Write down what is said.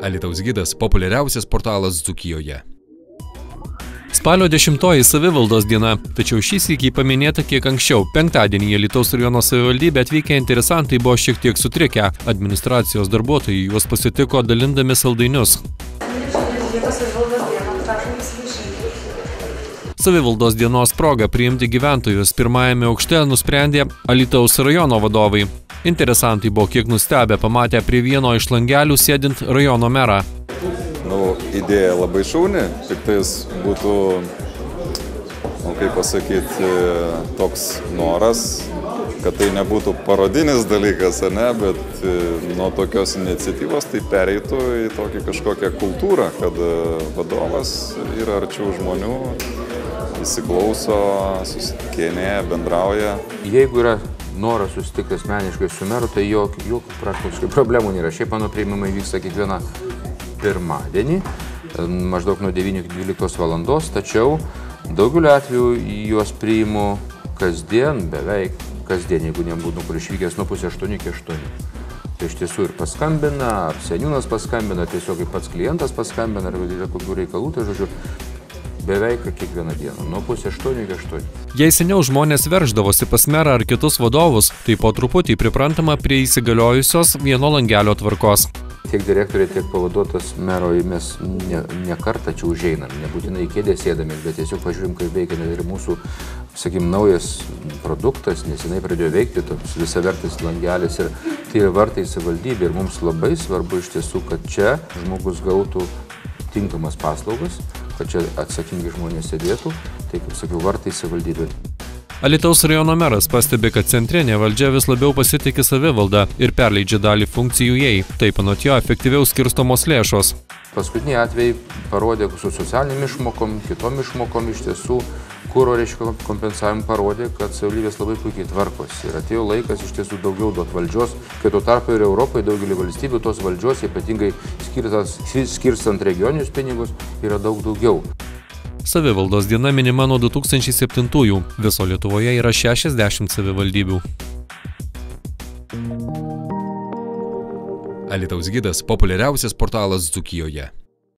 Alytaus gidas – populiariausias portalas Dzūkijoje. Spalio 10 savivaldos diena, tačiau šį sykį paminėta kiek anksčiau. Penktadienį Alytaus rajono savivaldybė atvykę interesantai buvo šiek tiek sutrikę. Administracijos darbuotojai juos pasitiko dalindami saldainius. Savivaldos dienos proga priimti gyventojus pirmajame aukšte nusprendė Alytaus rajono vadovai. Interesantai buvo kiek nustebę pamatę prie vieno iš langelių sėdint rajono merą. Idėja labai šauni, tik tais būtų, kaip pasakyti, toks noras, kad tai nebūtų parodinis dalykas, bet nuo tokios iniciatyvos tai pereitų į tokį kažkokią kultūrą, kad vadovas yra arčiau žmonių, įsiklauso, susitikinėja, bendrauja. Jeigu yra noras susitikti asmeniškai su meru, tai jokių praktiškai problemų nėra. Šiaip mano priimimai vyksta kiekvieną pirmadienį, maždaug nuo 9 iki 12 valandos, tačiau daugeliu atveju juos priimu kasdien, beveik kasdien, jeigu nebūtų kur išvykęs nuo 7:30 iki 8. Tai iš tiesų ir paskambina, ar seniūnas paskambina, tiesiog kaip pats klientas paskambina, ar yra kokių reikalų, tai žodžiu, beveik kiekvieną dieną, nuo 7:30 iki 8. Jei seniau žmonės verždavosi pas merą ar kitus vadovus, tai po truputį priprantama prie įsigaliojusios vieno langelio tvarkos. Tiek direktoriai, tiek pavaduotas mero mes ne kartą čia užeinam, nebūtinai į kėdę sėdamės, bet tiesiog pažiūrim, kaip veikia ir mūsų, sakykim, naujas produktas, nesenai pradėjo veikti toks visavertis langelis ir tai yra vartai į savivaldybę ir mums labai svarbu iš tiesų, kad čia žmogus gautų tinkamas paslaugas, kad čia atsakingi žmonės sėdėtų, tai kaip sakiau, vartai į savivaldybę. Alytaus rajono meras pastebi, kad centrinė valdžia vis labiau pasitiki savivaldą ir perleidžia dalį funkcijų jai. Taip anot jo efektyviau skirstomos lėšos. Paskutiniai atvejai parodė su socialinėm išmokom, kitom išmokom iš tiesų, kuro kompensavimu parodė, kad savivaldybės labai puikiai tvarkosi. Ir atėjo laikas iš tiesų daugiau duoti valdžios, kai tuo tarpu ir Europoje daugelį valstybių tos valdžios, ypatingai skirstant regioninius pinigus, yra daug daugiau. Savivaldos diena minima nuo 2007-ųjų. Viso Lietuvoje yra 60 savivaldybių. Alytaus gidas – populiariausias portalas Dzūkijoje.